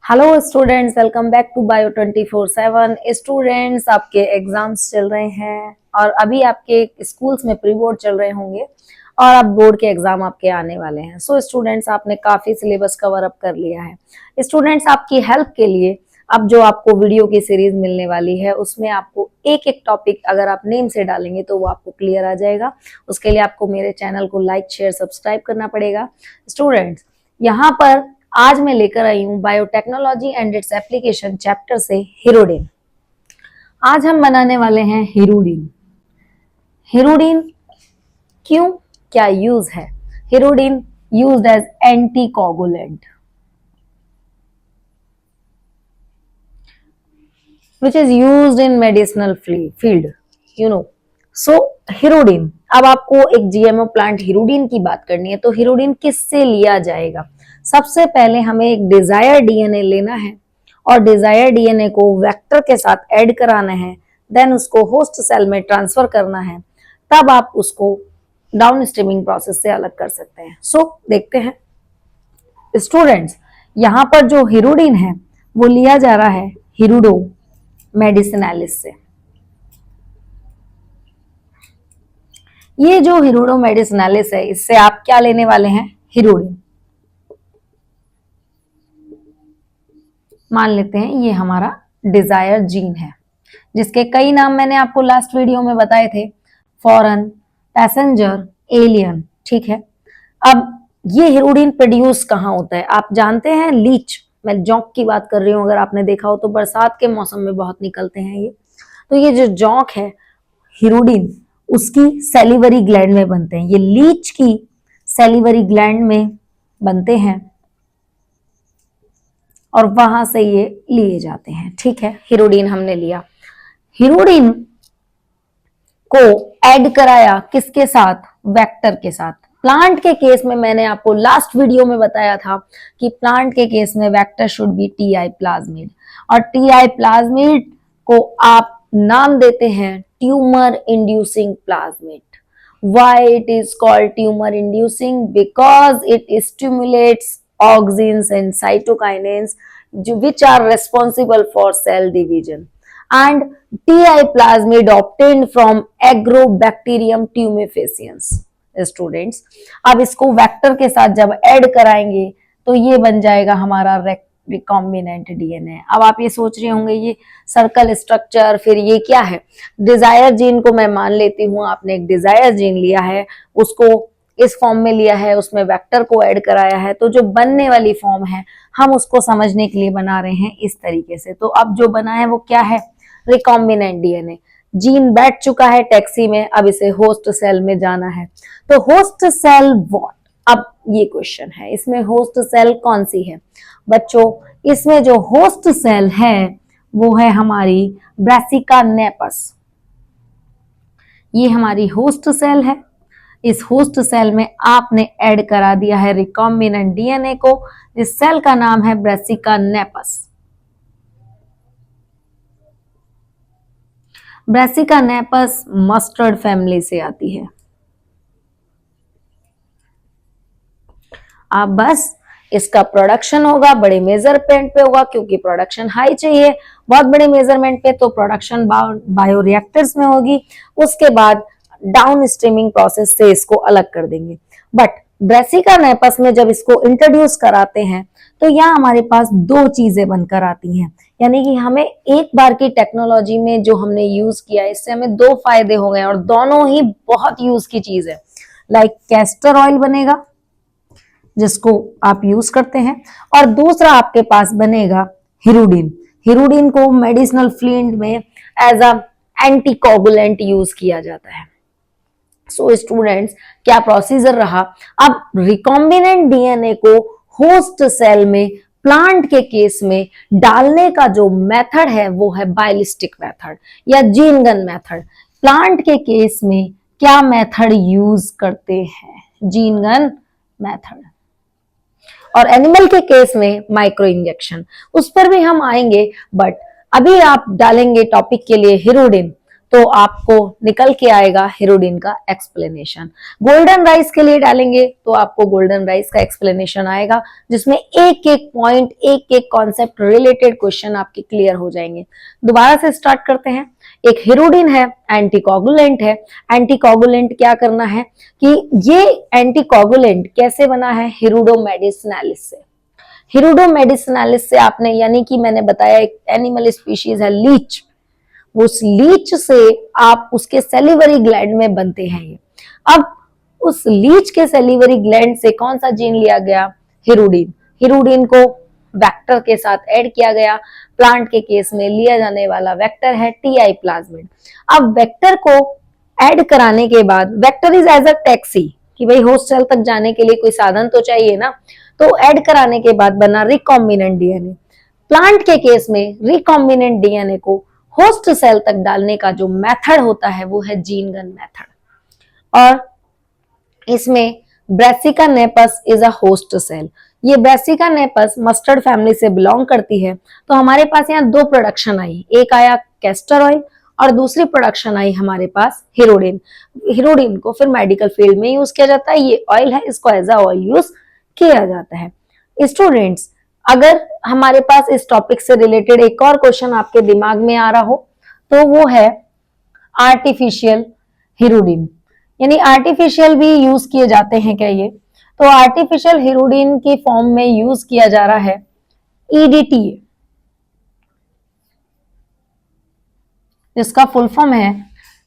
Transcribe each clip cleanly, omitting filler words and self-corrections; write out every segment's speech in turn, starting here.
Hello students, welcome back to bio 24/7। Students, आपके exams चल रहे हैं और अभी आपके स्कूल्स में प्री बोर्ड चल रहे होंगे और अब बोर्ड के एग्जाम आपके आने वाले हैं। सो स्टूडेंट्स, आपने काफी सिलेबस कवर अप कर लिया है। स्टूडेंट्स, आपकी हेल्प के लिए अब जो आपको वीडियो की सीरीज मिलने वाली है उसमें आपको एक एक टॉपिक अगर आप नेम से डालेंगे तो वो आपको क्लियर आ जाएगा। उसके लिए आपको मेरे चैनल को लाइक शेयर सब्सक्राइब करना पड़ेगा। स्टूडेंट्स, यहाँ पर आज मैं लेकर आई हूँ biotechnology and its application chapter से हिरोडिन। आज हम बनाने वाले हैं हिरोडिन। हिरोडिन क्यों, क्या यूज है? Hirudin used as anticoagulant which is used in medicinal field, you know. So hirudin, अब आपको एक जीएमओ प्लांट हिरोडिन की बात करनी है तो हिरोडिन किससे लिया जाएगा? सबसे पहले हमें एक डिजायर डीएनए लेना है और डिजायर डीएनए को वेक्टर के साथ ऐड कराना है, देन उसको होस्ट सेल में ट्रांसफर करना है, तब आप उसको डाउन स्ट्रीमिंग प्रोसेस से अलग कर सकते हैं। सो देखते हैं स्टूडेंट्स, यहाँ पर जो हिरोडिन है वो लिया जा रहा है हिरुडो मेडिसिनालिस से। ये जो हिरुडो मेडिसिनालिस है इससे आप क्या लेने वाले हैं? हिरोडिन। मान लेते हैं ये हमारा डिजायर जीन है जिसके कई नाम मैंने आपको लास्ट वीडियो में बताए थे, फॉरेन, पैसेंजर, एलियन। ठीक है, अब ये हिरोडिन प्रोड्यूस कहाँ होता है आप जानते हैं? लीच। मैं जौंक की बात कर रही हूँ, अगर आपने देखा हो तो बरसात के मौसम में बहुत निकलते हैं ये। तो ये जो जौंक है हिरोडिन उसकी सैलिवरी ग्लैंड में बनते हैं, ये लीच की सैलिवरी ग्लैंड में बनते हैं और वहां से ये लिए जाते हैं। ठीक है, हिरोडिन हमने लिया। हिरोडिन को ऐड कराया किसके साथ? वेक्टर के साथ। प्लांट के केस में मैंने आपको लास्ट वीडियो में बताया था कि प्लांट के केस में vector should be TI plasmid, और टीआई प्लाज्मिड को आप नाम देते हैं tumour inducing plasmid. Why it is called tumor inducing? Because it stimulates auxins and cytokinins which are responsible for cell division, and TI plasmid obtained from Agrobacterium tumefaciens। Students, अब इसको vector के साथ जब ऐड कराएंगे तो ये बन जाएगा हमारा रिकॉम्बिनेंट डीएनए। अब आप ये सोच रहे होंगे ये सर्कल स्ट्रक्चर, फिर ये क्या है? डिजायर जीन को मैं मान लेती हूँ आपने एक डिजायर जीन लिया है, उसको इस फॉर्म में लिया है, उसमें वेक्टर को ऐड कराया है, तो जो बनने वाली फॉर्म है हम उसको समझने के लिए बना रहे हैं इस तरीके से। तो अब जो बना है वो क्या है? Recombinant DNA. जीन बैठ चुका है टैक्सी में, अब इसे होस्ट सेल में जाना है। तो होस्ट सेल व्हाट? अब ये क्वेश्चन है, इसमें होस्ट सेल कौन सी है बच्चों? इसमें जो होस्ट सेल है वो है हमारी ब्रासिका नेपस। ये हमारी होस्ट सेल है। इस होस्ट सेल में आपने ऐड करा दिया है रिकॉम्बिनेंट डीएनए को। इस सेल का नाम है brassica napus. Brassica napus mustard family से आती है। आप बस इसका प्रोडक्शन होगा बड़े मेजरमेंट पे होगा, क्योंकि प्रोडक्शन हाई चाहिए बहुत बड़े मेजरमेंट पे, तो प्रोडक्शन बायोरिएक्टर्स में होगी। उसके बाद डाउन स्ट्रीमिंग प्रोसेस से इसको अलग कर देंगे। बट ब्रासिका नेपस में जब इसको इंट्रोड्यूस कराते हैं तो यहाँ हमारे पास दो चीजें बनकर आती हैं, यानी कि हमें एक बार की टेक्नोलॉजी में जो हमने यूज किया इससे हमें दो फायदे हो गए और दोनों ही बहुत यूज की चीज है। लाइक कैस्टर ऑयल बनेगा जिसको आप यूज करते हैं, और दूसरा आपके पास बनेगा हिरोडिन। हिरोडिन को मेडिसिनल फील्ड में एज अ एंटीकोगुलेंट यूज किया जाता है। सो स्टूडेंट्स, क्या प्रोसीजर रहा? अब रिकॉम्बिनेंट डीएनए को होस्ट सेल में प्लांट के केस में डालने का जो मेथड है वो है बायोलिस्टिक मेथड या जीन गन मेथड। प्लांट के केस में क्या मेथड यूज करते हैं? Gene gun method. और एनिमल के केस में माइक्रो इंजेक्शन, उस पर भी हम आएंगे। बट अभी आप डालेंगे टॉपिक के लिए हिरोडिन, तो आपको निकल के आएगा हिरोडिन का एक्सप्लेनेशन। गोल्डन राइस के लिए डालेंगे तो आपको गोल्डन राइस का एक्सप्लेनेशन आएगा, जिसमें एक एक पॉइंट, एक एक कॉन्सेप्ट रिलेटेड क्वेश्चन आपके क्लियर हो जाएंगे। दोबारा से स्टार्ट करते हैं। एक हिरोडिन है, एंटीकोगुलेंट है। एंटीकोगुलेंट क्या करना है कि ये एंटीकोगुलेंट कैसे बना है, हिरुडो मेडिसिनालिस से। हिरुडो मेडिसिनालिस से आपने, यानी कि मैंने बताया एक एनिमल स्पीशीज है लीच, उस लीच से आप उसके सेलिवरी ग्लैंड में बनते हैं ये। अब उस लीच के सेलिवरी ग्लैंड से कौन सा जीन लिया गया, हिरुडिन। हिरुडिन को वेक्टर के साथ ऐड किया गया। प्लांट के केस में लिया जाने वाला वेक्टर है टीआई प्लाज्मिड। अब वेक्टर को ऐड कराने के बाद, vector is as a taxi कि भाई होस्ट सेल तक जाने के लिए कोई साधन तो चाहिए ना, तो ऐड कराने के बाद बना रिकॉम्बिनेंट डीएनए। प्लांट के केस में रिकॉम्बिनेंट डीएनए को होस्ट सेल तक डालने का जो मेथड होता है वो है जीन गन मेथड, और इसमें brassica napus is a host cell. ये ब्रेसिका नेपस मस्टर्ड फैमिली से बिलोंग करती है। तो हमारे पास यहाँ दो प्रोडक्शन आई, एक आया कैस्टर ऑयल और दूसरी प्रोडक्शन आई हमारे पास हिरोडिन। हिरोडिन को फिर मेडिकल फील्ड में यूज किया जाता है, ये ऑयल है, इसको एज अ ऑयल यूज किया जाता है। स्टूडेंट्स, अगर हमारे पास इस टॉपिक से रिलेटेड एक और क्वेश्चन आपके दिमाग में आ रहा हो तो वो है आर्टिफिशियल हिरोडिन, यानी आर्टिफिशियल भी यूज किए जाते हैं क्या ये। तो आर्टिफिशियल हिरोडिन की फॉर्म में यूज किया जा रहा है ईडीटीए, जिसका फुल फॉर्म है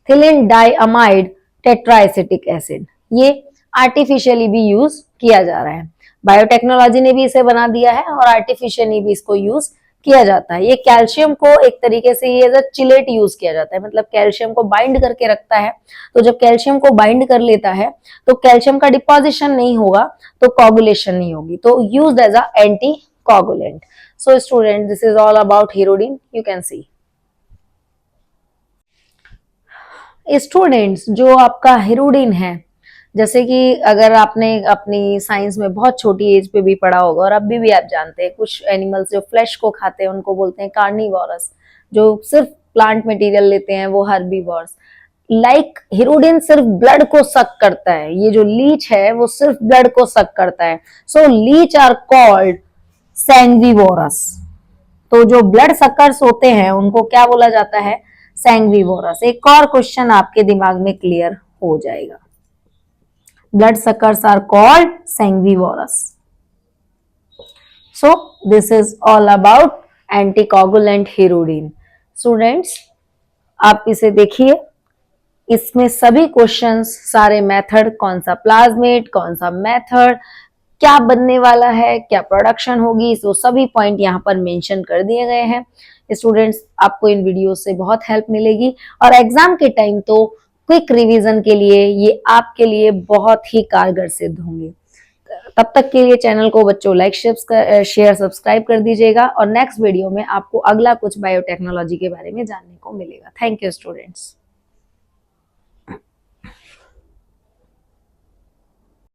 थिलिन डाइअमाइड टेट्राएसिटिक एसिड। ये आर्टिफिशियली भी यूज किया जा रहा है, बायोटेक्नोलॉजी ने भी इसे बना दिया है और आर्टिफिशियली भी इसको यूज किया जाता है। ये कैल्शियम को एक तरीके से ये एज अ चिलेट यूज किया जाता है, मतलब कैल्शियम को बाइंड करके रखता है। तो जब कैल्शियम को बाइंड कर लेता है तो कैल्शियम का डिपोजिशन नहीं होगा, तो कोगुलेशन नहीं होगी, तो used as a anticoagulant. So student, this is all about hirudin, you can see. Students, जो आपका हिरोडिन है, जैसे कि अगर आपने अपनी साइंस में बहुत छोटी एज पे भी पढ़ा होगा और अभी भी आप जानते हैं, कुछ एनिमल्स जो फ्लैश को खाते हैं उनको बोलते हैं कार्निवोरस, जो सिर्फ प्लांट मटेरियल लेते हैं वो हर्बीवोरस। लाइक हिरोडिन सिर्फ ब्लड को सक करता है, ये जो लीच है वो सिर्फ ब्लड को सक करता है। सो लीच आर कॉल्ड सैंग्विवोरस। तो जो ब्लड सकर्स होते हैं उनको क्या बोला जाता है, सैंग्विवोरस। एक और क्वेश्चन आपके दिमाग में क्लियर हो जाएगा, blood suckers are called sanguivorous. So this is all about anticoagulant hirudin. Students, आप इसे देखिए, इसमें सभी क्वेश्चंस, सारे मेथड, कौन सा प्लाज्मेट, कौन सा मेथड, क्या बनने वाला है, क्या प्रोडक्शन होगी, तो सभी पॉइंट यहाँ पर मेंशन कर दिए गए हैं। स्टूडेंट्स, आपको इन वीडियो से बहुत हेल्प मिलेगी और एग्जाम के टाइम तो क्विक रिवीजन के लिए ये आपके लिए बहुत ही कारगर सिद्ध होंगे। तब तक के लिए चैनल को बच्चों लाइक, शेयर, सब्सक्राइब कर दीजिएगा और नेक्स्ट वीडियो में आपको अगला कुछ बायोटेक्नोलॉजी के बारे में जानने को मिलेगा। Thank you students.